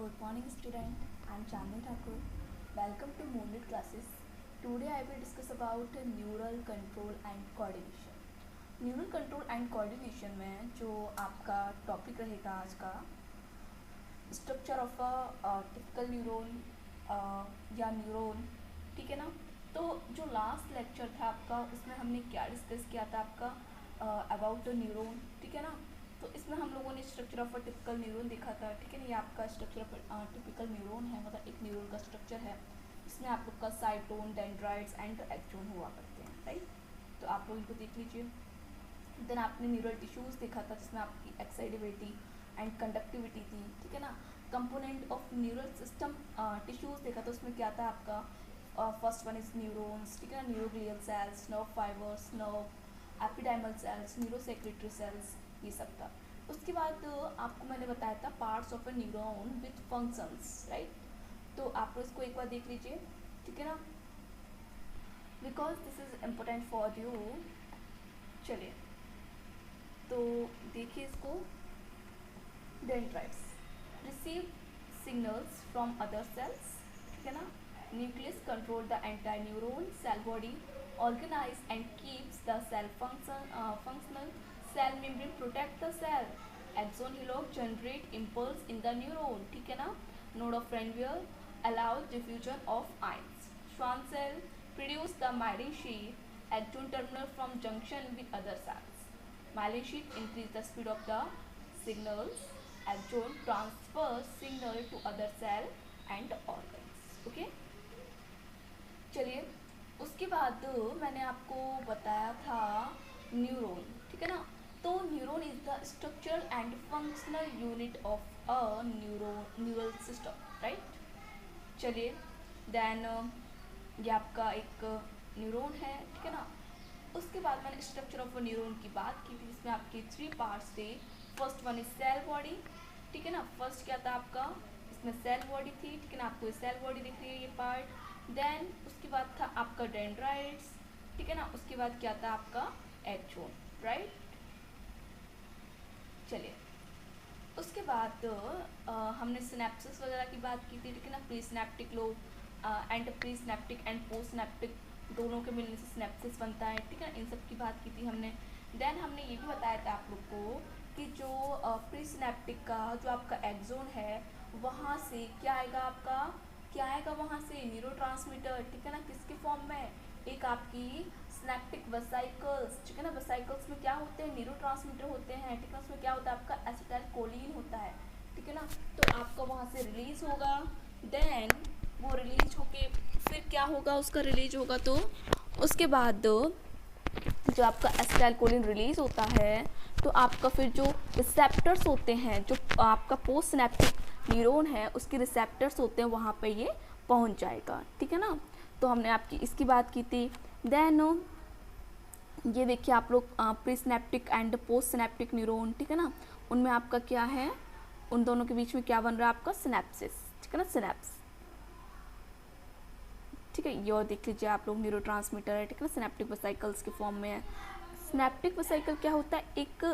Good morning student. I am Chandni Thakur. Welcome to Moonlit classes. Today I will discuss about neural control and coordination. Neural control and coordination में जो आपका topic रहेगा आज का structure of a typical neuron या neuron, ठीक है ना। तो जो लास्ट लेक्चर था आपका उसमें हमने क्या डिस्कस किया था आपका अबाउट द न्यूरॉन, ठीक है ना। तो इसमें हम लोगों ने structure of a typical neuron देखा था, ठीक है ना। ये आपका स्ट्रक्चर ऑफ टिपिकल न्यूरॉन है, मतलब एक न्यूरॉन का स्ट्रक्चर है। इसमें आप लोग का साइटोन, डेंड्राइट्स एंड एक्सोन हुआ करते हैं, राइट। तो आप लोग इनको देख लीजिए। देन आपने न्यूरल टिश्यूज़ देखा था जिसमें आपकी एक्साइटेबिलिटी एंड कंडक्टिविटी थी, ठीक है ना। Component of neural system tissues देखा था, उसमें क्या था आपका फर्स्ट वन इज न्यूरॉन्स, ठीक है ना। Neuroglial cells, nerve fibres, nerve ependymal cells, neurosecretory cells, ये सब था। उसके बाद आपको मैंने बताया था parts of a neuron with functions, right. तो आप लोग इसको एक बार देख लीजिए, ठीक है ना, because this is important for you. चलिए तो देखिए इसको। Dendrites receive signals from other cells, ठीक है ना। Nucleus control the entire neuron cell body, organize and keeps the cell functional, cell membrane protect the cell, axon hillock generate impulse in the neuron, ठीक है ना। Node of Ranvier allows diffusion of ions. Schwann cell produce the myelin sheath, axon terminal from junction with other cells. Myelin sheath increase the speed of the signals. Axon transfers signal to other cell and organs. Okay? चलिए उसके बाद मैंने आपको बताया था neuron, ठीक है ना। तो neuron is the structural and functional unit of a neural system, right. चलिए देन ये आपका एक न्यूरॉन है, ठीक है ना। उसके बाद मैंने स्ट्रक्चर ऑफ न्यूरॉन की बात की थी जिसमें आपके 3 पार्ट्स थे। First one is cell body, ठीक है ना। फर्स्ट क्या था आपका, इसमें सेल बॉडी थी, ठीक है ना। आपको सेल बॉडी दिख रही है ये पार्ट। देन उसके बाद था आपका डेंड्राइट्स, ठीक है ना। उसके बाद क्या था आपका एक्सोन, राइट। चलिए उसके बाद हमने सिनेप्सिस वगैरह की बात की थी, ठीक है ना। Pre synaptic lobe and pre synaptic and post synaptic दोनों के मिलने से सिनेप्सिस बनता है, ठीक है ना। इन सब की बात की थी हमने। देन हमने ये भी बताया था आप लोग को कि जो प्री सिनेप्टिक का जो आपका एक्सोन है वहाँ से क्या आएगा आपका, क्या आएगा वहाँ से न्यूरोट्रांसमीटर, ठीक है ना। किसके फॉर्म में, एक आपकी सिनेप्टिक वेसाइकल्स, ठीक है ना। वेसाइकल्स में क्या होते हैं, न्यूरोट्रांसमीटर होते हैं, ठीक है। उसमें क्या होता है आपका एसिटाइलकोलिन होता है, ठीक है ना। तो आपका वहाँ से रिलीज होगा। देन वो रिलीज होके फिर क्या होगा, उसका रिलीज होगा तो उसके बाद जो आपका एसिटाइलकोलिन रिलीज होता है तो आपका फिर जो रिसेप्टर्स होते हैं, जो आपका पोस्ट सिनेप्टिक न्यूरॉन है उसके रिसेप्टर्स होते हैं वहाँ पे ये पहुँच जाएगा, ठीक है ना। तो हमने आपकी इसकी बात की थी। देन ये देखिए आप लोग pre synaptic and post synaptic neuron, ठीक है ना। उनमें आपका क्या है, उन दोनों के बीच में क्या बन रहा है आपका सिनेप्सिस, ठीक है ना, सिनेप्स, ठीक है। ये और देख लीजिए आप लोग न्यूरोट्रांसमीटर है, ठीक है ना, सिनेप्टिक वेसाइकल्स के फॉर्म में है। सिनेप्टिक वेसाइकल क्या होता है, एक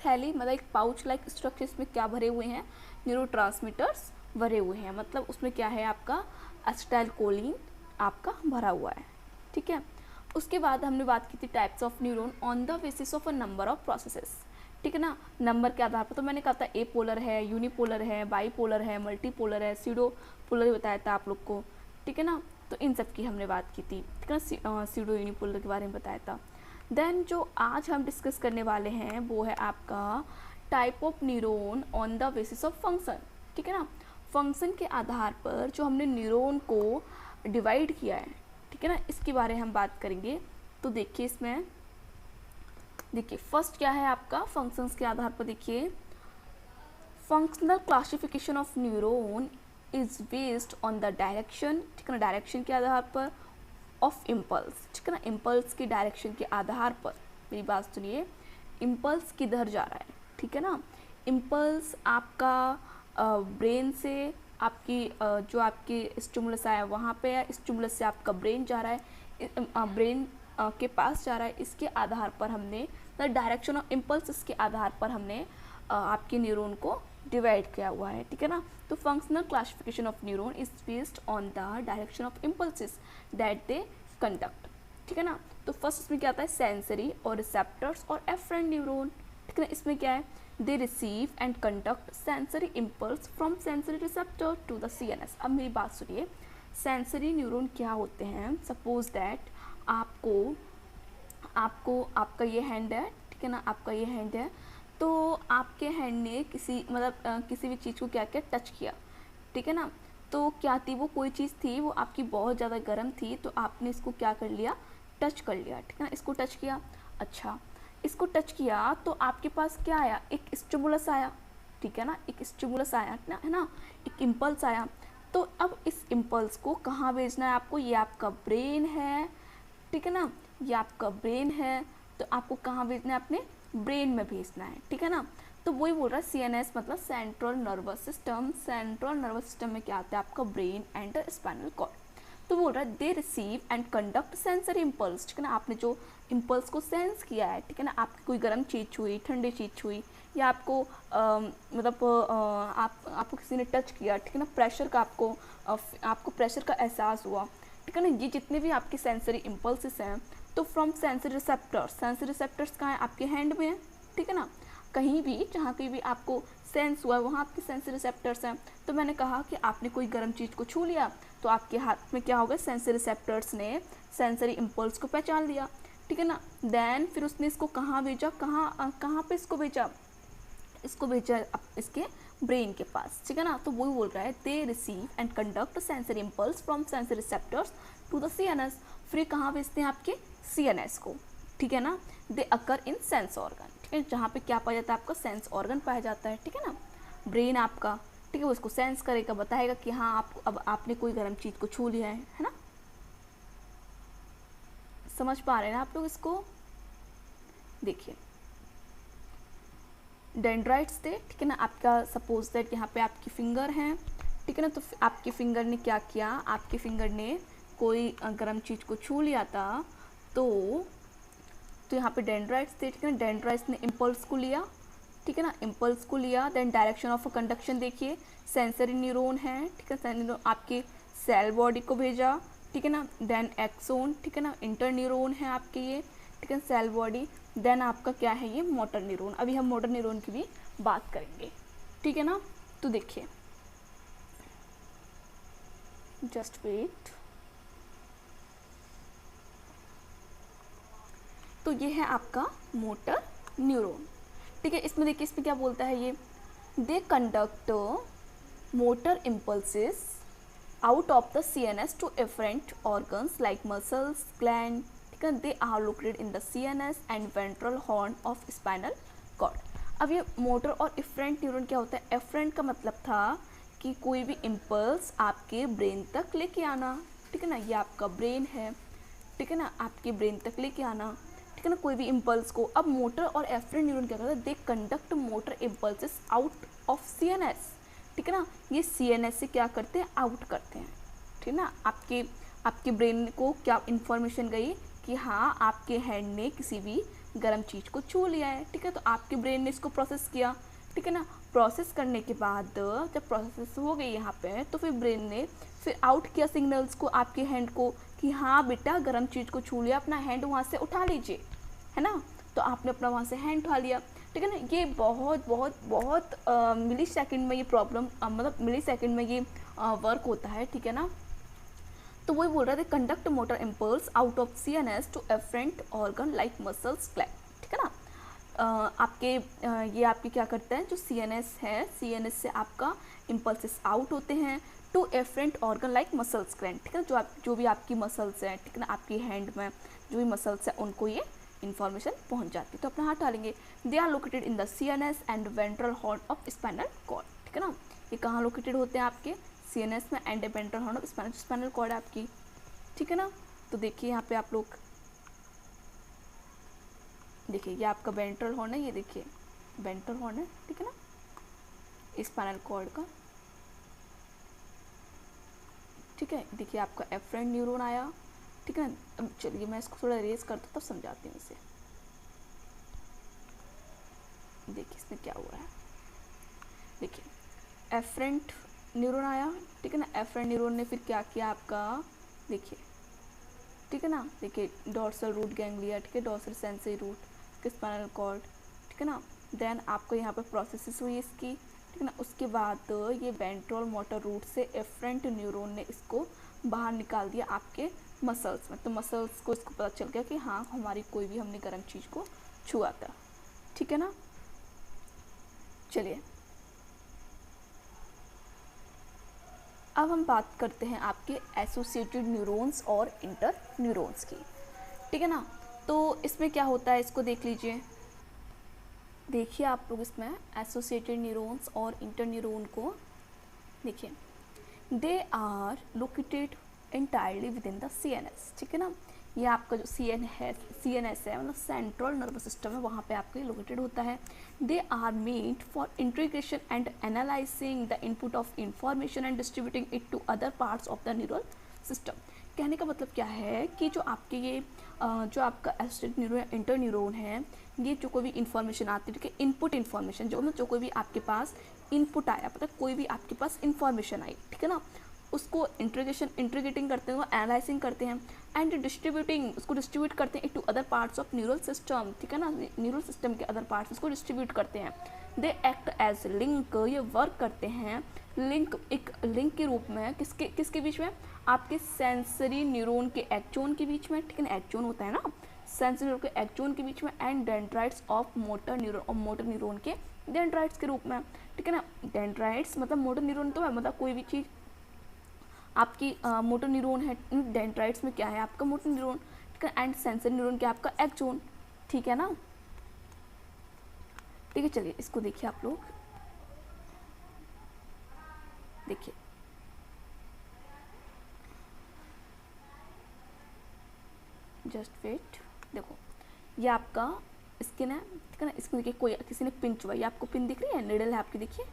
थैली मतलब एक पाउच लाइक स्ट्रक्चर, इसमें क्या भरे हुए हैं, न्यूरोट्रांसमीटर्स भरे हुए हैं, मतलब उसमें क्या है आपका एसिटाइलकोलिन आपका भरा हुआ है, ठीक है। उसके बाद हमने बात की थी types of neuron on the basis of a number of processes, ठीक है ना। नंबर के आधार पर तो मैंने कहा था ए पोलर है, यूनिपोलर है, बाईपोलर है, मल्टीपोलर है, सीडो पोलर बताया था आप लोग को, ठीक है ना। तो इन सब की हमने बात की थी, ठीक है ना। सीडो यूनिपोलर के बारे में बताया था। देन जो आज हम डिस्कस करने वाले हैं वो है आपका type of neuron on the basis of function, ठीक है ना। फंक्शन के आधार पर जो हमने न्यूरॉन को डिवाइड किया है, ठीक है ना, इसके बारे में हम बात करेंगे। तो देखिए इसमें देखिए फर्स्ट क्या है आपका फंक्शंस के आधार पर, देखिए functional classification of neuron is based on the direction, ठीक है ना, डायरेक्शन के आधार पर ऑफ इम्पल्स, ठीक है ना। इम्पल्स की डायरेक्शन के आधार पर, मेरी बात सुनिए, इम्पल्स किधर जा रहा है, ठीक है ना। इम्पल्स आपका ब्रेन से आपकी जो आपकी स्टिमुलस आया वहाँ पे है, स्टिमुलस से आपका ब्रेन जा रहा है, ब्रेन के पास जा रहा है। इसके आधार पर हमने द डायरेक्शन ऑफ इम्पल्स के आधार पर हमने आपके न्यूरॉन को डिवाइड किया हुआ है, ठीक है ना। तो functional classification of neuron is based on the direction of impulses that they conduct, ठीक है ना। तो फर्स्ट इसमें क्या आता है, सेंसरी और रिसेप्टर्स और एफरेंट न्यूरॉन, ठीक है ना। इसमें क्या है, they receive and conduct sensory impulse from sensory receptor to the CNS। अब मेरी बात सुनिए, सेंसरी न्यूरॉन क्या होते हैं। सपोज दैट आपका ये हैंड है, ठीक है ना, आपका ये हैंड है, तो आपके हैंड ने किसी भी चीज़ को क्या किया, टच किया, ठीक है ना। तो क्या थी वो, कोई चीज़ थी वो आपकी बहुत ज़्यादा गर्म थी, तो आपने इसको क्या कर लिया, टच कर लिया, ठीक है ना। इसको टच किया, अच्छा इसको टच किया तो आपके पास क्या आया, एक स्टिमुलस आया, ठीक है ना, एक स्टिमुलस आया ना, है ना, एक इम्पल्स आया। तो अब इस इम्पल्स को कहाँ भेजना है आपको, ये आपका ब्रेन है, ठीक है ना, ये आपका ब्रेन है, तो आपको कहाँ भेजना है, अपने ब्रेन में भेजना है, ठीक है ना। तो वही बोल रहा है CNS मतलब central nervous system. Central nervous system में क्या आता है आपका, ब्रेन एंड स्पाइनल कॉर्ड। तो बोल रहा है they receive and conduct sensory impulse, ठीक है ना। आपने जो इम्पल्स को सेंस किया है, ठीक है ना, आपकी कोई गर्म चीज़ छुई, ठंडी चीज़ छुई, या आपको आपको किसी ने टच किया, ठीक है ना, प्रेशर का आपको प्रेशर का एहसास हुआ, ठीक है ना। ये जितने भी आपके सेंसरी इम्पल्सेस हैं, तो फ्रॉम सेंसरी रिसेप्टर्स कहाँ है, आपके हैंड में है, ठीक है ना। कहीं भी जहाँ कहीं भी आपको सेंस हुआ है वहाँ आपके सेंसरी रिसेप्टर्स हैं। तो मैंने कहा कि आपने कोई गर्म चीज़ को छू लिया तो आपके हाथ में क्या होगा, सेंसरी रिसेप्टर्स ने सेंसरी इम्पल्स को पहचान लिया, ठीक है ना। देन फिर उसने इसको कहाँ भेजा, कहाँ पे इसको भेजा इसके ब्रेन के पास, ठीक है ना। तो वही बोल रहा है they receive and conduct sensory impulse from sensory receptors to the CNS। फिर कहाँ भेजते हैं, आपके CNS को, ठीक है ना। दे अकर इन सेंस ऑर्गन, ठीक है, जहाँ पे क्या पाया जाता है, आपका सेंस ऑर्गन पाया जाता है, ठीक है ना। ब्रेन आपका, ठीक है, वो इसको सेंस करेगा, बताएगा कि हाँ अब आपने कोई गर्म चीज़ को छू लिया है ना। समझ पा रहे हैं ना आप लोग इसको। देखिए डेंड्राइट्स थे, ठीक है ना, आपका सपोज दैट यहाँ पे आपकी फिंगर हैं, ठीक है ना। तो आपके फिंगर ने क्या किया, आपके फिंगर ने कोई गर्म चीज़ को छू लिया था, तो यहाँ पे डेंड्राइट्स थे, ठीक है ना। डेंड्राइट्स ने इम्पल्स को लिया, ठीक है ना, इम्पल्स को लिया। देन डायरेक्शन ऑफ कंडक्शन देखिए, सेंसरी न्यूरॉन है, ठीक है, न्यूरॉन आपके सेल बॉडी को भेजा, ठीक है ना। देन एक्सोन, ठीक है ना, इंटर न्यूरॉन है आपके ये, ठीक है, सेल बॉडी। देन आपका क्या है, ये मोटर न्यूरॉन। अभी हम मोटर न्यूरॉन की भी बात करेंगे, ठीक है ना। तो देखिए जस्ट वेट, तो ये है आपका मोटर न्यूरॉन, ठीक है। इसमें देखिए, इसमें क्या बोलता है ये, they conduct motor impulses out of the CNS to efferent organs like muscles, gland, ठीक है, they are located in the CNS and ventral horn of spinal cord। अब ये मोटर और efferent न्यूरॉन क्या होता है, efferent का मतलब था कि कोई भी इम्पल्स आपके ब्रेन तक लेके आना, ठीक है ना, ये आपका ब्रेन है, ठीक है ना, आपके ब्रेन तक लेके आना, ठीक है ना, कोई भी इम्पल्स को। अब मोटर और एफरेंट न्यूरॉन क्या करता है, they conduct motor impulses out of CNS, ठीक है ना, ये CNS से क्या करते हैं, आउट करते हैं, ठीक है ना। आपके ब्रेन को क्या इन्फॉर्मेशन गई कि हाँ आपके हैंड ने किसी भी गर्म चीज़ को छू लिया है, ठीक है। तो आपके ब्रेन ने इसको प्रोसेस किया, ठीक है ना। प्रोसेस करने के बाद जब प्रोसेस हो गई यहाँ पे, तो फिर ब्रेन ने फिर आउट किया सिग्नल्स को आपके हैंड को कि हाँ बेटा गर्म चीज़ को छू लिया, अपना हैंड वहाँ से उठा लीजिए, है ना। तो आपने अपना वहाँ से हैंड उठा लिया, ठीक है ना। ये बहुत बहुत बहुत मिली सेकेंड में ये प्रॉब्लम मतलब मिली सेकेंड में ये वर्क होता है, ठीक है ना। तो वही बोल रहे थे conduct motor impulse out of CNS to efferent organ like muscles, gland, ठीक है ना। ये आपके क्या करते हैं, जो CNS है, CNS से आपका इम्पल्सेस आउट होते हैं to efferent organ like muscles, gland, ठीक है, जो भी आपकी मसल्स हैं, ठीक है ना, आपकी हैंड में जो भी मसल्स हैं उनको ये इन्फॉर्मेशन पहुंच जाती है। तो अपना हाथ डालेंगे, they are located in the CNS and ventral horn of spinal cord, ठीक है ना। ये कहाँ लोकेटेड होते हैं, आपके CNS में and ventral horn of spinal cord आपकी, ठीक है ना। तो देखिए यहाँ पे आप लोग देखिए, ये आपका वेंट्रल हॉर्न है, ये देखिए वेंट्रल हॉर्न है, ठीक है ना, स्पाइनल कॉर्ड का, ठीक है। देखिए आपका एफरेंट न्यूरॉन आया, ठीक है ना। अब चलिए मैं इसको थोड़ा रेज करता हूँ तब समझाती हूँ इसे। देखिए इसमें क्या हुआ है, देखिए एफरेंट न्यूरॉन आया, ठीक है ना। एफरेंट न्यूरॉन ने फिर क्या किया आपका, देखिए, ठीक है ना। देखिए डॉर्सल रूट गैंग्लिया, ठीक है, dorsal sensory root, spinal cord, ठीक है ना। देन आपको यहाँ पर प्रोसेसिस हुई इसकी, ठीक है ना। उसके बाद ये वेंट्रल मोटर रूट से एफरेंट न्यूरॉन ने इसको बाहर निकाल दिया आपके मसल्स में। तो मसल्स को इसको पता चल गया कि हाँ हमारी कोई भी हमने गर्म चीज़ को छुआ था, ठीक है ना। चलिए अब हम बात करते हैं आपके एसोसिएटेड न्यूरॉन्स और इंटर न्यूरॉन्स की, ठीक है ना। तो इसमें क्या होता है इसको देख लीजिए। देखिए आप लोग इसमें एसोसिएटेड न्यूरॉन्स और इंटर न्यूरॉन को देखिए, they are located entirely within the CNS, ठीक है ना। ये आपका जो CNS है मतलब सेंट्रल नर्वस सिस्टम है, वहाँ पे आपके लोकेटेड होता है। They are made for integration and analysing the input of information and distributing it to other parts of the neural system. कहने का मतलब क्या है कि जो आपके ये जो आपका एसोसिएटेड न्यूरॉन इंटर न्यूरॉन है, ये जो कोई भी इन्फॉर्मेशन आती है, ठीक है, इनपुट इन्फॉर्मेशन जो मतलब जो कोई भी आपके पास इनपुट आया, पता कोई भी आपके पास इन्फॉर्मेशन आई, ठीक है ना, उसको इंटीग्रेटिंग करते हैं, वो एनालाइजिंग करते हैं एंड डिस्ट्रीब्यूटिंग, उसको डिस्ट्रीब्यूट करते हैं to other parts of neural system, ठीक है ना। न्यूरल सिस्टम के अदर पार्ट्स उसको डिस्ट्रीब्यूट करते हैं। दे एक्ट एज लिंक, ये वर्क करते हैं लिंक, एक लिंक के रूप में किसके बीच में, आपके सेंसरी न्यूरॉन के एक्सोन के बीच में, ठीक है ना, एक्सोन होता है ना, सेंसरी न्यूरॉन के एक्सोन के बीच में and dendrites of motor neuron और मोटर न्यूरॉन के डेंड्राइट्स के रूप में, ठीक है ना। डेंड्राइट्स मतलब मोटर न्यूरॉन तो है, मतलब कोई भी चीज़ आपकी मोटर न्यूरॉन है, डेंड्राइट्स में क्या है आपका मोटर न्यूरॉन, ठीक है, एंड सेंसरी न्यूरॉन क्या आपका एक्सोन, ठीक है ना। ठीक है, चलिए इसको देखिए आप लोग, देखिए जस्ट वेट, देखो ये आपका स्किन है, ठीक है ना। इसको देखिए कोई किसी ने पिन चुवाई, आपको पिन दिख रही है, निडल है आपकी, देखिए,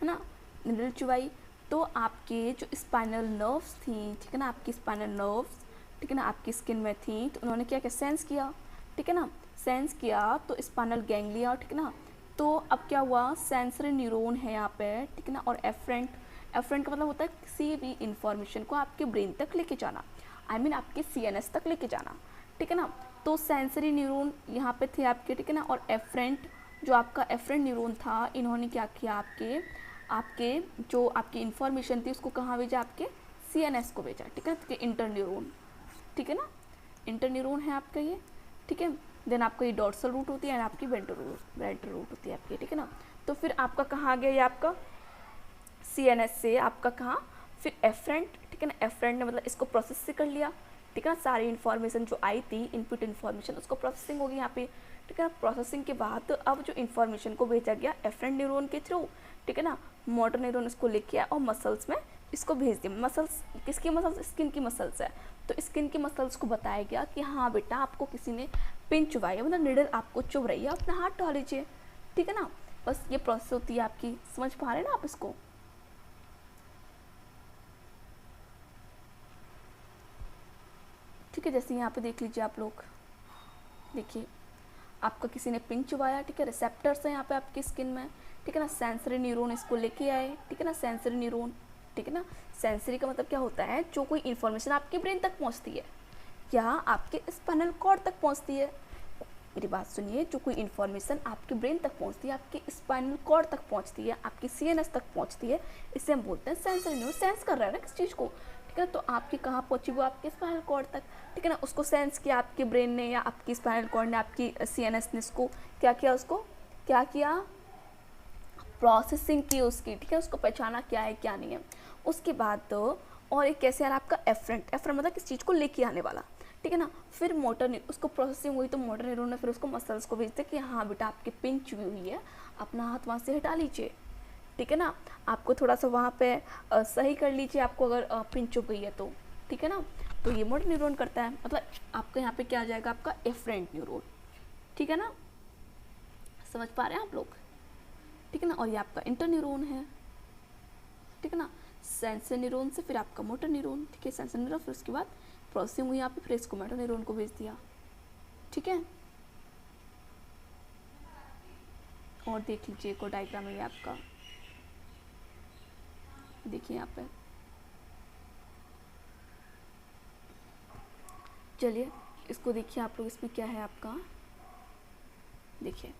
है ना, निडल चुवाई, तो आपके जो स्पाइनल नर्व्स थी, ठीक है ना, आपकी स्पाइनल नर्व्स, ठीक है ना, आपकी स्किन में थी, तो उन्होंने क्या क्या सेंस किया, ठीक है ना, सेंस किया तो स्पाइनल गैंग्लिया, ठीक है ना। तो अब क्या हुआ, सेंसरी न्यूरॉन है यहाँ पे, ठीक है ना, और एफरेंट, एफरेंट का मतलब होता है किसी भी इंफॉर्मेशन को आपके ब्रेन तक लेके जाना, आई मीन आपके CNS तक लेके जाना, ठीक है ना। तो सेंसरी न्यूरॉन यहाँ पे थे आपके, ठीक है ना, और एफरेंट जो आपका एफरेंट न्यूरॉन था, इन्होंने क्या किया, आपके आपके जो आपकी इन्फॉर्मेशन थी उसको कहाँ भेजा, आपके CNS को भेजा, ठीक है, तो इंटर न्यूरॉन, ठीक है ना, इंटर न्यूरॉन है आपका ये, ठीक है। देन आपका ये डॉर्सल रूट होती है, आपकी वेंट्रल रूट होती है आपकी, ठीक है ना। तो फिर आपका कहाँ गया ये आपका CNS से आपका कहाँ, फिर एफरेंट, ठीक है ना, एफरेंट ने मतलब इसको प्रोसेस से कर लिया, ठीक है ना, सारी इन्फॉर्मेशन जो आई थी इनपुट इन्फॉर्मेशन उसको प्रोसेसिंग होगी यहाँ पे, ठीक है ना। प्रोसेसिंग के बाद अब जो इन्फॉर्मेशन को भेजा गया एफरेंट न्यूरॉन के थ्रू, ठीक है ना, मोटर न्यूरॉन इसको लेके आया और मसल्स में इसको भेज दिया। मसल्स किसकी मसल्स, स्किन की मसल्स है, तो स्किन की मसल्स को बताया गया कि हाँ बेटा आपको किसी ने पिन चुभाई है, मतलब निडल आपको चुभ रही है, अपना हाथ उठा लीजिए, ठीक है ना। बस ये प्रोसेस होती है आपकी, समझ पा रहे हैं ना आप इसको। ठीक है, जैसे यहाँ पे देख लीजिए आप लोग, देखिए आपका किसी ने पिन चुभाया, ठीक है, रिसेप्टर्स है यहाँ पे आपकी स्किन में, ठीक है ना, सेंसरी न्यूरॉन इसको लेके आए, ठीक है ना, सेंसरी न्यूरॉन, ठीक है ना। सेंसरी का मतलब क्या होता है, जो कोई इन्फॉर्मेशन आपके ब्रेन तक पहुँचती है या आपके स्पाइनल कॉर्ड तक पहुँचती है, मेरी बात सुनिए, जो कोई इन्फॉर्मेशन आपके ब्रेन तक पहुँचती है, आपके स्पाइनल कॉर्ड तक पहुँचती है, आपकी CNS तक पहुँचती है, इसे हम बोलते हैं सेंसरी न्यूरॉन। सेंस कर रहा है ना किस चीज़ को, ठीक है, तो आपकी कहाँ पहुँची, वो आपके स्पाइनल कॉर्ड तक, ठीक है ना। उसको सेंस किया आपके ब्रेन ने या आपकी स्पाइनल कॉर्ड ने, आपकी CNS ने इसको क्या किया, उसको क्या किया, प्रोसेसिंग की उसकी, ठीक है, उसको पहचाना क्या है क्या नहीं है। उसके बाद तो और एक कैसे यार आपका एफरेंट, एफरेंट मतलब किस चीज़ को लेके आने वाला, ठीक है ना। फिर मोटर उसको प्रोसेसिंग हुई तो मोटर न्यूरॉन ने फिर उसको मसल्स को भेज दिया कि हाँ बेटा आपकी पिन चुभी हुई है, अपना हाथ वहाँ से हटा लीजिए, ठीक है ना, आपको थोड़ा सा वहाँ पे सही कर लीजिए, आपको अगर पिन चुभ गई है तो, ठीक है ना। तो ये मोटर न्यूरॉन करता है, मतलब आपका यहाँ पे क्या आ जाएगा, आपका एफरेंट न्यूरॉन, ठीक है ना, समझ पा रहे हैं आप लोग, ठीक है ना। और ये आपका इंटर न्यूरॉन है, ठीक है ना, सेंसर न्यूरॉन से फिर आपका मोटर न्यूरॉन, ठीक है, सेंसर न्यूरॉन, फिर उसके बाद प्रोसेसिंग हुई यहाँ पे, फिर इसको मोटर न्यूरॉन को भेज दिया, ठीक है। और देख लीजिए एक और डायग्राम है आपका, देखिए यहाँ पे, चलिए इसको देखिए आप लोग, इसमें क्या है आपका, देखिए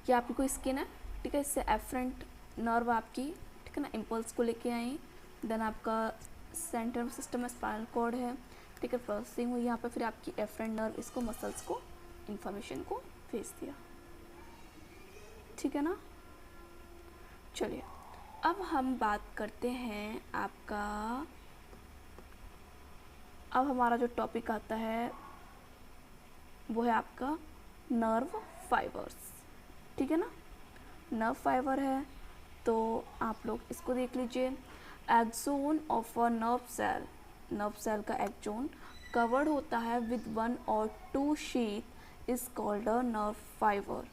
कि आपको स्किन है, ठीक है, इससे एफरेंट नर्व आपकी, ठीक है ना, इम्पल्स को लेके आई, देन आपका सेंट्रल सिस्टम में स्पाइनल कॉर्ड है, ठीक है, प्रोसेसिंग हुई यहाँ पे, फिर आपकी एफरेंट नर्व इसको मसल्स को इंफॉर्मेशन को भेज दिया, ठीक है ना। चलिए अब हम बात करते हैं आपका, अब हमारा जो टॉपिक आता है वो है आपका नर्व फाइबर्स, ठीक है ना। नर्व फाइबर है तो आप लोग इसको देख लीजिए, axon of a nerve cell का एक्सोन कवर्ड होता है with 1 or 2 sheath is called a nerve fibre,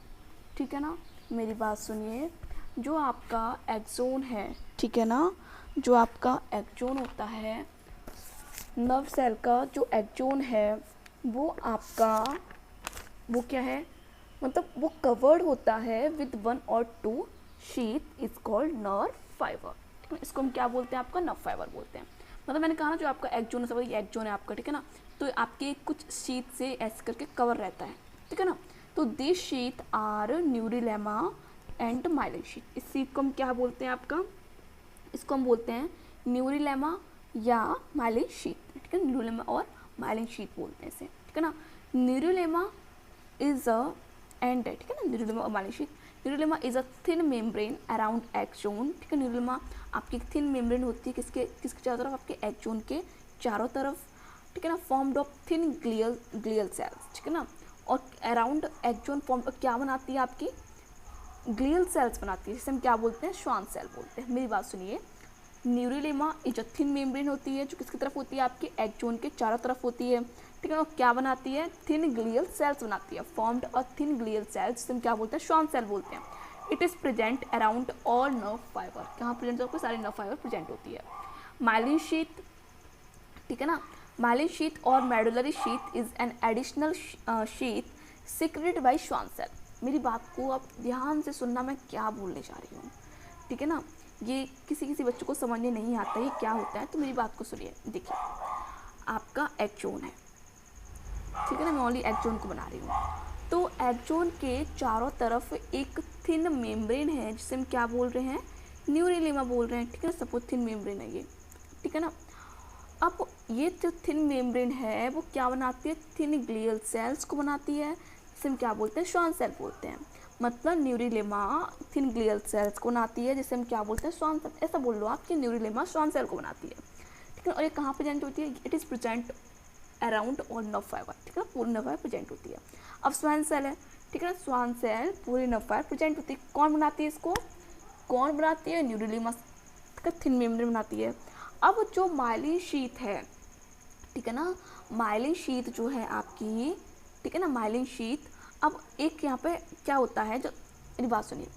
ठीक है ना। मेरी बात सुनिए, जो आपका एक्सोन है, ठीक है ना, जो आपका एक्सोन होता है नर्व सेल का, जो एक्सोन है वो आपका, वो क्या है, मतलब वो कवर्ड होता है with 1 or 2 sheath is called nerve fibre. इसको हम क्या बोलते हैं, आपका नर्व फाइबर बोलते हैं। मतलब मैंने कहा ना, जो आपका एक्सोन है, ये एक्सोन है आपका, ठीक है ना, तो आपके कुछ शीथ से ऐसे करके कवर रहता है, ठीक है ना। तो this sheath are neurilemma and myelin sheath. इस शीथ को हम क्या बोलते हैं आपका, इसको हम बोलते हैं न्यूरिलेमा या माइलिन शीथ, ठीक है, न्यूरिलेमा और माइलिन शीथ बोलते हैं इसे, ठीक है ना। न्यूरिलेमा इज अ एंड, ठीक है ना, न्यूरिलेमा और myelin sheath. Neurilemma is a thin membrane around axon, ठीक है। न्यूरिलेमा आपकी थिन मेम्ब्रेन होती है किसके चारों तरफ, आपके एक्सोन के चारों तरफ, ठीक है ना, formed of thin glial cells, ठीक है ना। और अराउंड एक्सोन फॉर्म क्या बनाती है, आपकी ग्लियल सेल्स बनाती है, जिसे हम क्या बोलते हैं, श्वान सेल बोलते हैं। मेरी बात सुनिए, न्यूरिलेमा एक जो थिन मेम्ब्रेन होती है, जो किसकी तरफ होती है, आपके एक्सोन के चारों तरफ होती है, ठीक है ना। क्या बनाती है, थिन ग्लियल सेल्स बनाती है, फॉर्म्ड और थिन ग्लियल सेल्स, जिसे हम क्या बोलते हैं, श्वान सेल बोलते हैं। It is present around all nerve fibre, कहाँ प्रेजेंट होती है, सारे नर्व फाइबर प्रेजेंट होती है। माइलिन शीथ, ठीक है ना, माइलिन शीथ और medullary sheath is an additional sheath secreted by Schwann cell. मेरी बात को आप ध्यान से सुनना, मैं क्या बोलने जा रही हूँ, ठीक है ना। ये किसी बच्चों को समझने नहीं आता ये क्या होता है, तो मेरी बात को सुनिए। देखिए आपका एक्सोन है, ठीक है ना, मैं ओनली एक्सोन को बना रही हूँ। तो एक्सोन के चारों तरफ एक थिन मेम्ब्रेन है, जिसे हम क्या बोल रहे हैं, न्यूरिलेमा बोल रहे हैं, ठीक है ना। सपोज थिन मेम्ब्रेन है ये, ठीक है ना। अब ये जो थिन मेम्ब्रेन है वो क्या बनाती है, थिन ग्लियल सेल्स को बनाती है, जिसे हम क्या बोलते हैं, श्वान सेल बोलते हैं। मतलब न्यूरिलेमा थिन ग्लियल सेल्स को बनाती है, जिसे हम क्या बोलते हैं, श्वान सेल। ऐसा बोल लो आप कि न्यूरिलेमा श्वान सेल को बनाती है, ठीक है। और ये कहाँ प्रेजेंट होती है, it is present around all nerve fibre, ठीक है, पूरी नर्व फाइबर प्रेजेंट होती है। अब श्वान सेल है, ठीक है ना, श्वान सेल पूरी नर्व फाइबर प्रेजेंट होती है। कौन बनाती है इसको, कौन बनाती है, न्यूरिलेमा थिन मेम्ब्रेन बनाती है। अब जो माइलिन शीथ है, ठीक है ना, माइलिन शीथ जो है आपकी, ठीक है ना, माइलिन शीथ। अब एक यहाँ पे क्या होता है, जो मेरी बात सुनिए,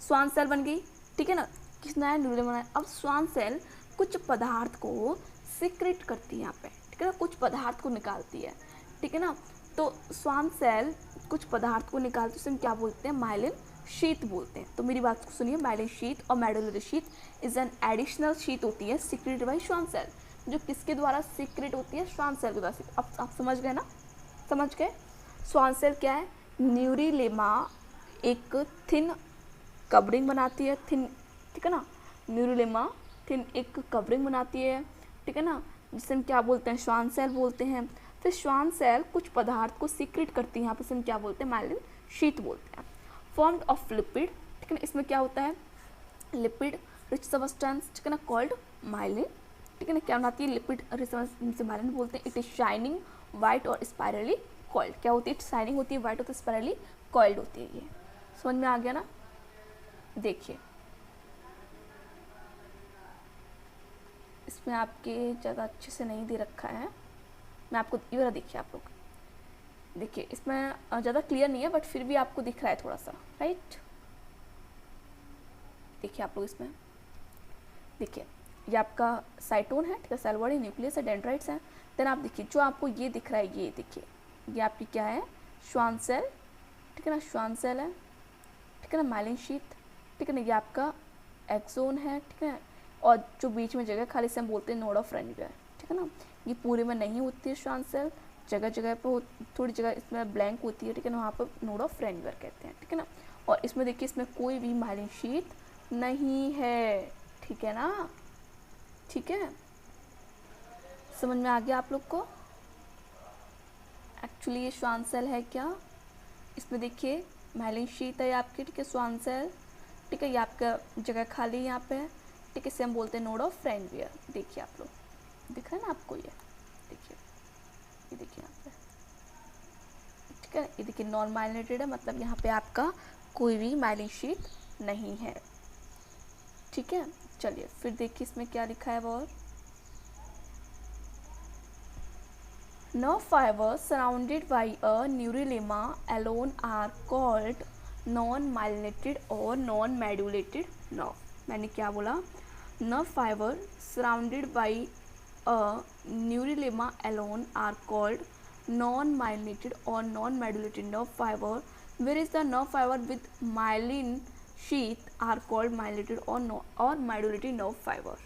श्वान सेल बन गई, ठीक है ना, किसने आया, न्यूरिलेमा बनाया। अब श्वान सेल कुछ पदार्थ को सिक्रेट करती है यहाँ पे, ठीक है ना, कुछ पदार्थ को निकालती है, ठीक है ना। तो श्वान सेल कुछ पदार्थ को निकालते हैं, उसे हम क्या बोलते हैं, माइलिन शीथ बोलते हैं। तो मेरी बात को सुनिए, माइलिन शीथ और medullary sheath is an additional sheath होती है सिक्रेटेड बाय श्वान सेल, जो किसके द्वारा सीक्रेट होती है, श्वान सेल के द्वारा। अब आप समझ गए ना, समझ गए। श्वान सेल क्या है, न्यूरिलेमा एक थिन कवरिंग बनाती है, थिन, ठीक है ना, न्यूरिलेमा थिन एक कवरिंग बनाती है, ठीक है ना, जिसे हम क्या बोलते हैं, श्वान सेल बोलते हैं। फिर श्वान सेल कुछ पदार्थ को सीक्रेट करती है, यहाँ पर हम क्या बोलते हैं, माइलिन शीथ बोलते हैं। फॉर्म्ड ऑफ लिपिड, ठीक है ना, इसमें क्या होता है, लिपिड रिच सब्सटेंस, ठीक है ना, कॉल्ड माइलिन, ठीक है ना। क्या बनाती है, लिपिड रिच सब्सटेंस माइलिन बोलते हैं। इट इज शाइनिंग वाइट और स्पाइरली कॉइल्ड, क्या होती है, शाइनिंग होती है, वाइट और स्पाइरली कॉइल्ड होती है। ये समझ में आ गया ना। देखिए इसमें आपके ज़्यादा अच्छे से नहीं दे रखा है, मैं आपको ये वाला देखिए, आप लोग देखिए, इसमें ज़्यादा क्लियर नहीं है बट फिर भी आपको दिख रहा है थोड़ा सा, राइट। देखिए आप लोग इसमें देखिए, ये आपका साइटोन है, ठीक है, सेल बॉडी, न्यूक्लियस है, डेंड्राइट्स हैं। देन आप देखिए जो आपको ये दिख रहा है, ये देखिए, ये आपकी क्या है, श्वान सेल, ठीक है ना, श्वान सेल है, ठीक है ना, माइलिन शीथ, ठीक है ना, ये आपका एक्सोन है, ठीक है, और जो बीच में जगह खाली से हम बोलते हैं नोड ऑफ रेनवियर, ठीक है ना। ये पूरे में नहीं होती है श्वान सेल, जगह जगह पे थोड़ी जगह इसमें ब्लैंक होती है, ठीक है ना, वहाँ पर नोड ऑफ रेनवियर कहते हैं, ठीक है ना। और इसमें देखिए इसमें कोई भी माइलिन शीथ नहीं है, ठीक है ना, ठीक है। समझ में आ गया आप लोग को। एक्चुअली ये श्वान सेल है क्या, इसमें देखिए माइलिन शीथ है आपकी, ठीक है, श्वान सेल, ठीक है, ये आपका जगह खाली यहाँ पे है, ठीक है, इसे हम बोलते हैं नोड ऑफ रेनवियर। देखिए आप लोग, दिख रहा है ना आपको, ये देखिए, ये देखिए यहाँ पे, ठीक है, ये देखिए नॉन माइलिनेटेड है, मतलब यहाँ पे आपका कोई भी माइलिन शीथ नहीं है, ठीक है। चलिए फिर देखिए इसमें क्या लिखा है और nerve fibers surrounded by a neurilemma alone are called non-myelinated or non-modulated nerve। मैंने क्या बोला, nerve fiber surrounded by a neurilemma alone are called non-myelinated or non-modulated nerve fiber, whereas the nerve fiber with myelin sheath are called myelinated or modulated nerve fiber।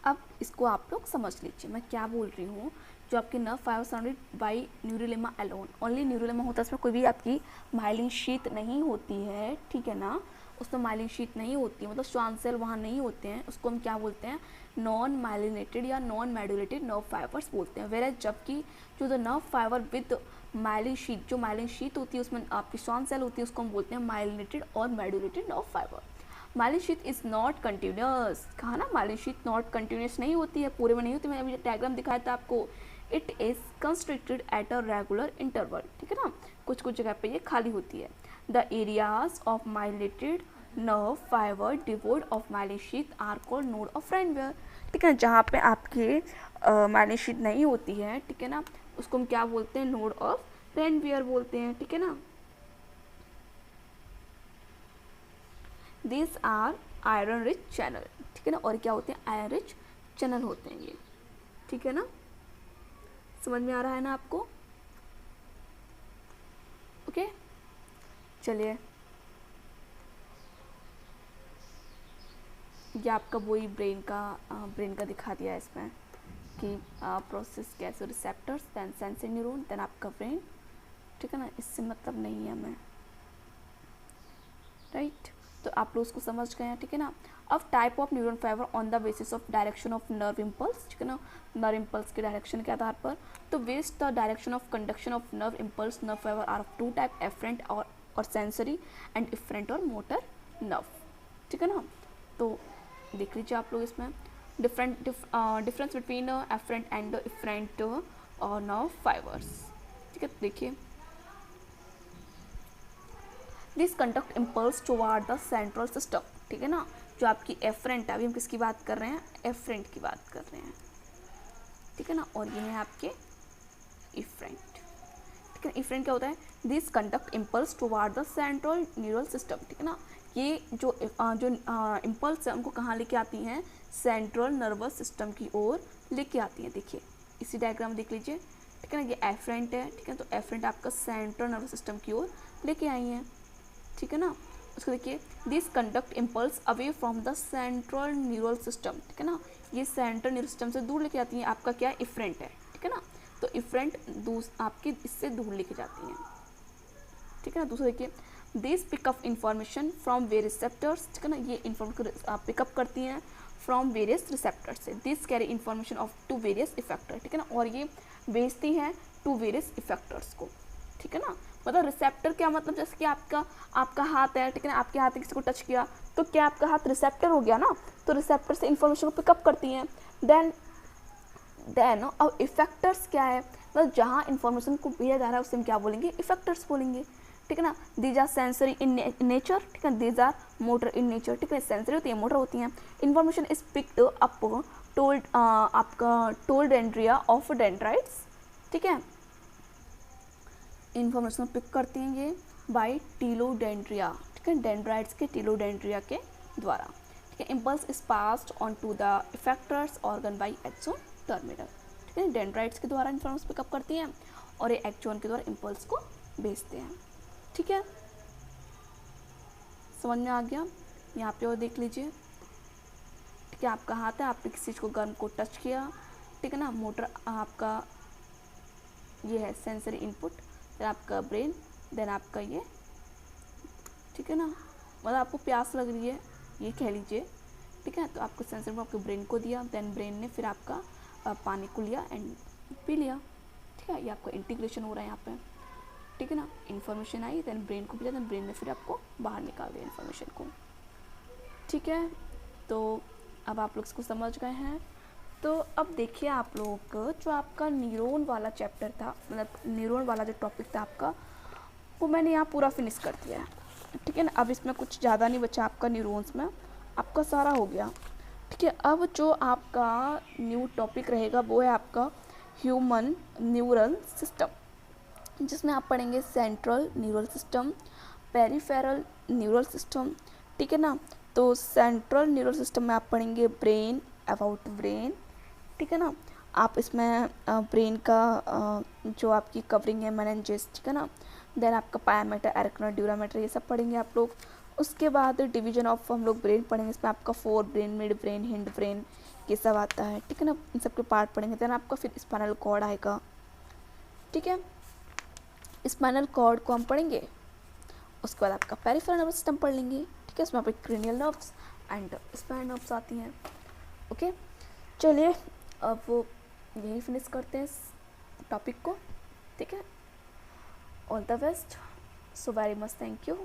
अब इसको आप लोग समझ लीजिए मैं क्या बोल रही हूँ। जो आपके nerve fibre surrounded by न्यूरोलेमा alone, only न्यूरोलेमा होता है, उसमें कोई भी आपकी माइलिन शीथ नहीं होती है, ठीक है ना, उसमें माइलिन शीथ नहीं होती है, मतलब श्वान सेल वहाँ नहीं होते हैं, उसको हम क्या बोलते हैं, नॉन माइलिनेटेड या नॉन मेडुलेटेड नर्व फाइबर्स बोलते हैं। वेयर जबकि जो the nerve fibre with myelin sheath, जो माइलिन शीथ होती है उसमें आपकी श्वान सेल होती है, उसको हम बोलते हैं माइलिनेटेड और medullated nerve fibre. Myelin sheath is not continuous, कहा ना माइलिन शीथ नॉट कंटिन्यूस नहीं होती है, पूरे में नहीं होती, मैंने अभी डायग्राम दिखाया था आपको। It is constructed at a regular interval, ठीक है ना, कुछ कुछ जगह पे ये खाली होती है। The areas of myelinated nerve fibre devoid of myelin sheath are called node of Ranvier, ठीक है ना, जहाँ पे आपके माइलिन शीथ नहीं होती है, ठीक है ना, उसको हम क्या बोलते हैं, नोड ऑफ रेनवियर बोलते हैं, ठीक है ना। This are iron rich channel, ठीक है ना, और क्या होते हैं, आयरन रिच चैनल होते हैं ये, ठीक है ना। समझ में आ रहा है ना आपको, ओके। चलिए ये आपका वही ब्रेन का दिखा दिया है इसमें कि प्रोसेस कैसे, receptors then sensory neuron then आपका ब्रेन, ठीक है ना, इससे मतलब नहीं है हमें, राइट। तो आप लोग उसको समझ गए हैं, ठीक है ना। अब type of neuron fibre on the basis of direction of nerve impulse, ठीक है ना, नर्व इम्पल्स के डायरेक्शन के आधार पर। तो based the direction of conduction of nerve impulse, nerve fibre are of two type, afferent और सेंसरी एंड इफरेंट और मोटर नर्व, ठीक है ना। तो देख लीजिए आप लोग इसमें difference between afferent and efferent और नर्व फाइबर्स, ठीक है। देखिए this conduct impulse toward the central system, ठीक है ना, जो आपकी एफरेंट है, अभी हम किसकी बात कर रहे हैं, एफरेंट की बात कर रहे हैं, ठीक है ना, और ये है आपके इफरेंट, ठीक है। इफरेंट क्या होता है, this conduct impulse toward the central neural system, ठीक है ना, ये जो इम्पल्स है उनको कहाँ लेके आती हैं, सेंट्रल नर्वस सिस्टम की ओर लेके आती हैं। देखिए इसी डायग्राम देख लीजिए, ठीक है ना, ये एफरेंट है, ठीक है, तो एफरेंट आपका सेंट्रल नर्वस सिस्टम की ओर लेके आई हैं, ठीक है ना। उसको देखिए this conduct impulse away from the central neural system, ठीक है ना, ये सेंट्रल न्यूरल सिस्टम से दूर लेके आती हैं, आपका क्या इफरेंट है, ठीक है ना, तो इफरेंट आपके इससे दूर लेके जाती हैं, ठीक है ना। दूसरा देखिए this pick up information from various receptors, ठीक है ना, ये इंफॉर्मेशन पिकअप करती हैं फ्रॉम वेरियस रिसेप्टर से। This carry information off to various effector, ठीक है ना, और ये भेजती हैं टू वेरियस इफेक्टर्स को, ठीक है ना। मतलब रिसेप्टर क्या मतलब, जैसे कि आपका हाथ है, ठीक है ना, आपके हाथ में किसी को टच किया तो क्या आपका हाथ रिसेप्टर हो गया ना, तो रिसेप्टर से इन्फॉर्मेशन को पिकअप करती हैं। देन अब इफेक्टर्स क्या है, मतलब जहाँ इन्फॉर्मेशन को भेजा जा रहा है उसे हम क्या बोलेंगे, इफेक्टर्स बोलेंगे, ठीक है ना। These are sensory in nature, ठीक है, these are motor in nature, ठीक है, सेंसरी होती है, मोटर होती हैं। Information is picked up told आपका टोल्ड डेंड्रिया ऑफ डेंड्राइट्स, ठीक है, इन्फॉर्मेशन पिक करती हैं ये बाय टीलोडेंड्रिया, ठीक है, डेंड्राइट्स के टीलोडेंड्रिया के द्वारा, ठीक है। Impulse is passed on to the effectors organ by axon terminal, ठीक है, डेंड्राइट्स के द्वारा इन्फॉर्मेशन पिकअप करती हैं और ये एक्सोन के द्वारा इम्पल्स को भेजते हैं, ठीक है। समझ में आ गया, यहाँ पे और देख लीजिए, ठीक है, आपका हाथ है, आपने किसी चीज़ को गर्म को टच किया, ठीक है ना, मोटर आपका ये है सेंसरी इनपुट, फिर आपका ब्रेन, देन आपका ये, ठीक है ना, मतलब आपको प्यास लग रही है ये कह लीजिए, ठीक है, तो आपको सेंसर में आपके ब्रेन को दिया, देन ब्रेन ने फिर आपका पानी को लिया एंड पी लिया, ठीक है, ये आपका इंटीग्रेशन हो रहा है यहाँ पे, ठीक है ना, इन्फॉर्मेशन आई, देन ब्रेन को लिया, देन ब्रेन ने फिर आपको बाहर निकाल दिया इन्फॉर्मेशन को, ठीक है। तो अब आप लोग इसको समझ गए हैं। तो अब देखिए आप लोग, जो आपका न्यूरॉन वाला चैप्टर था, मतलब न्यूरॉन वाला जो टॉपिक था आपका, वो मैंने यहाँ पूरा फिनिश कर दिया है, ठीक है ना। अब इसमें कुछ ज़्यादा नहीं बचा आपका न्यूरॉन्स में, आपका सारा हो गया, ठीक है। अब जो आपका न्यू टॉपिक रहेगा वो है आपका ह्यूमन न्यूरल सिस्टम, जिसमें आप पढ़ेंगे central neural system, peripheral neural system, ठीक है ना। तो सेंट्रल न्यूरल सिस्टम में आप पढ़ेंगे ब्रेन, अबाउट ब्रेन, ठीक है ना। आप इसमें ब्रेन का जो आपकी कवरिंग है मेनिंजेस, ठीक है ना, देन आपका पायामेटर, एरिकनोइड, ड्यूरामेटर, ये सब पढ़ेंगे आप लोग। उसके बाद डिवीजन ऑफ हम लोग ब्रेन पढ़ेंगे, इसमें आपका fore brain, mid brain, hind brain, ये सब आता है, ठीक है ना, इन सब के पार्ट पढ़ेंगे। देन आपका फिर स्पाइनल कॉर्ड आएगा, ठीक है, स्पाइनल कॉर्ड को हम पढ़ेंगे। उसके बाद आपका पेरिफेरल नर्वस सिस्टम पढ़ लेंगे, ठीक है, उसमें आपके cranial nerves and spinal nerves आती हैं, ओके। चलिए अब यही फिनिश करते हैं इस टॉपिक को, ठीक है। All the best, so very much, thank you.